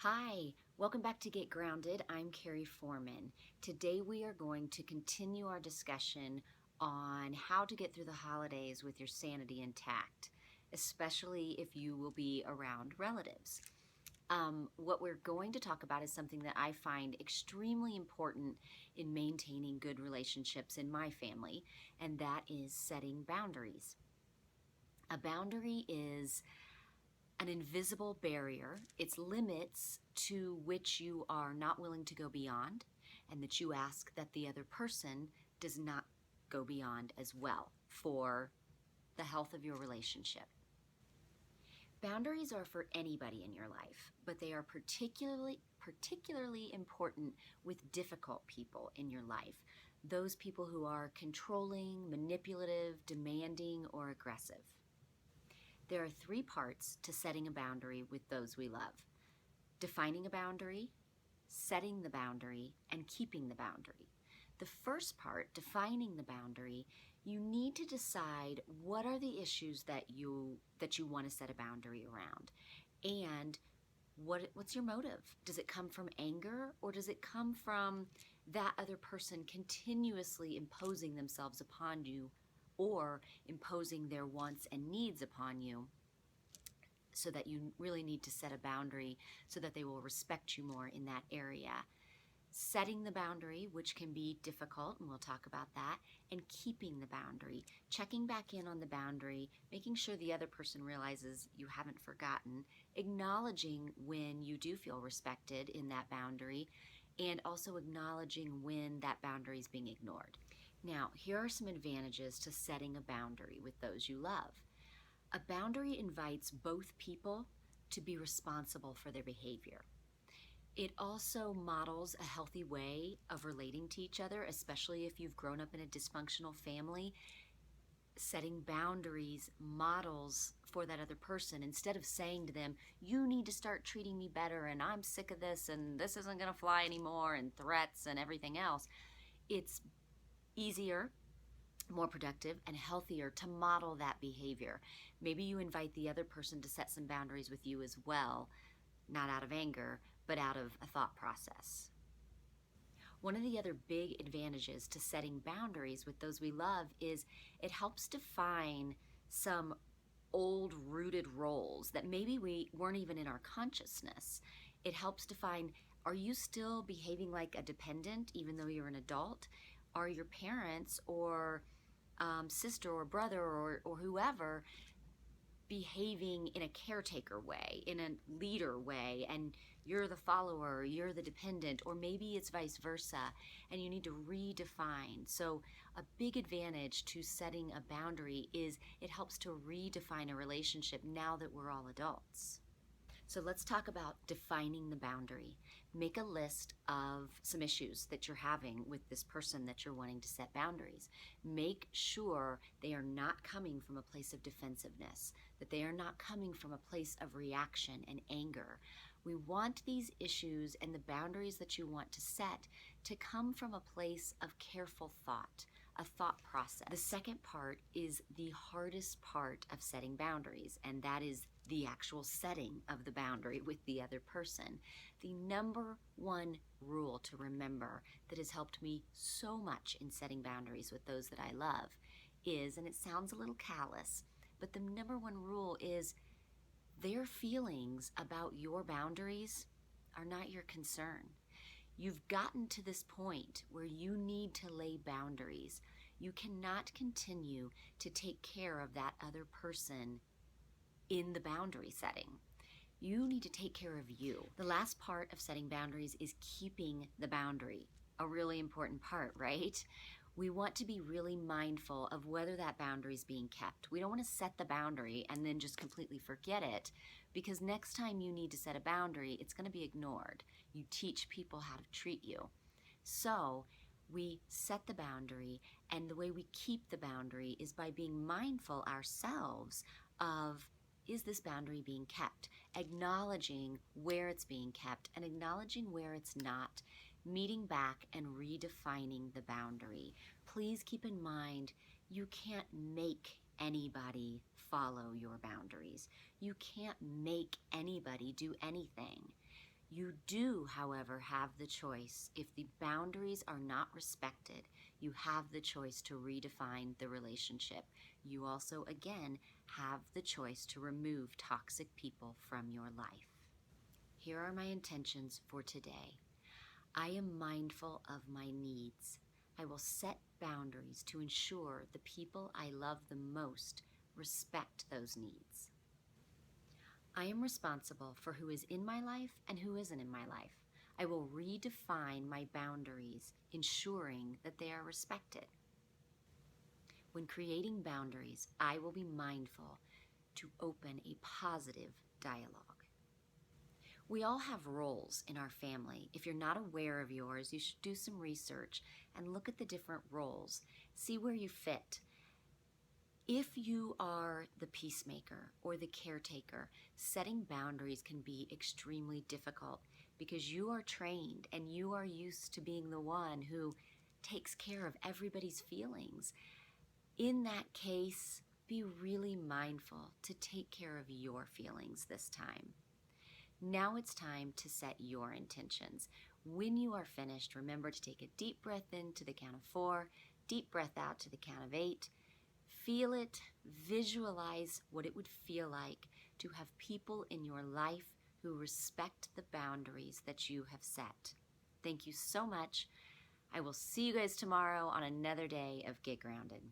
Hi, welcome back to Get Grounded. I'm Carrie Foreman. Today we are going to continue our discussion on how to get through the holidays with your sanity intact, especially if you will be around relatives. What we're going to talk about is something that I find extremely important in maintaining good relationships in my family, and that is setting boundaries. A boundary is an invisible barrier. It's limits to which you are not willing to go beyond, and that you ask that the other person does not go beyond as well for the health of your relationship. Boundaries are for anybody in your life, but they are particularly important with difficult people in your life. Those people who are controlling, manipulative, demanding, or aggressive. There are three parts to setting a boundary with those we love: defining a boundary, setting the boundary, and keeping the boundary. The first part, defining the boundary, you need to decide what are the issues that you want to set a boundary around, and what's your motive? Does it come from anger, or does it come from that other person continuously imposing themselves upon you or imposing their wants and needs upon you, so that you really need to set a boundary so that they will respect you more in that area? Setting the boundary, which can be difficult, and we'll talk about that, and keeping the boundary, checking back in on the boundary, making sure the other person realizes you haven't forgotten, acknowledging when you do feel respected in that boundary, and also acknowledging when that boundary is being ignored. Now, here are some advantages to setting a boundary with those you love. A boundary invites both people to be responsible for their behavior. It also models a healthy way of relating to each other, especially if you've grown up in a dysfunctional family. Setting boundaries models for that other person. Instead of saying to them, you need to start treating me better and I'm sick of this and this isn't going to fly anymore, and threats and everything else, it's easier, more productive, and healthier to model that behavior. Maybe you invite the other person to set some boundaries with you as well, not out of anger, but out of a thought process. One of the other big advantages to setting boundaries with those we love is it helps define some old rooted roles that maybe we weren't even in our consciousness. It helps define, are you still behaving like a dependent even though you're an adult? Are your parents or sister or brother or whoever behaving in a caretaker way, in a leader way, and you're the follower, you're the dependent, or maybe it's vice versa, and you need to redefine. So a big advantage to setting a boundary is it helps to redefine a relationship now that we're all adults. So let's talk about defining the boundary. Make a list of some issues that you're having with this person that you're wanting to set boundaries. Make sure they are not coming from a place of defensiveness, that they are not coming from a place of reaction and anger. We want these issues and the boundaries that you want to set to come from a place of careful thought, a thought process. The second part is the hardest part of setting boundaries, and that is the actual setting of the boundary with the other person. The number one rule to remember that has helped me so much in setting boundaries with those that I love is, and it sounds a little callous, but the number one rule is their feelings about your boundaries are not your concern. You've gotten to this point where you need to lay boundaries. You cannot continue to take care of that other person in the boundary setting. You need to take care of you. The last part of setting boundaries is keeping the boundary. A really important part, right? We want to be really mindful of whether that boundary is being kept. We don't want to set the boundary and then just completely forget it, because next time you need to set a boundary, it's going to be ignored. You teach people how to treat you. So we set the boundary, and the way we keep the boundary is by being mindful ourselves of, is this boundary being kept? Acknowledging where it's being kept and acknowledging where it's not. Meeting back and redefining the boundary. Please keep in mind, you can't make anybody follow your boundaries. You can't make anybody do anything. You do, however, have the choice. If the boundaries are not respected, you have the choice to redefine the relationship. You also, again, have the choice to remove toxic people from your life. Here are my intentions for today. I am mindful of my needs. I will set boundaries to ensure the people I love the most respect those needs. I am responsible for who is in my life and who isn't in my life. I will redefine my boundaries, ensuring that they are respected. When creating boundaries, I will be mindful to open a positive dialogue. We all have roles in our family. If you're not aware of yours, you should do some research and look at the different roles. See where you fit. If you are the peacemaker or the caretaker, setting boundaries can be extremely difficult because you are trained and you are used to being the one who takes care of everybody's feelings. In that case, be really mindful to take care of your feelings this time. Now it's time to set your intentions. When you are finished, remember to take a deep breath in to the count of 4, deep breath out to the count of 8. Feel it, visualize what it would feel like to have people in your life who respect the boundaries that you have set. Thank you so much. I will see you guys tomorrow on another day of Get Grounded.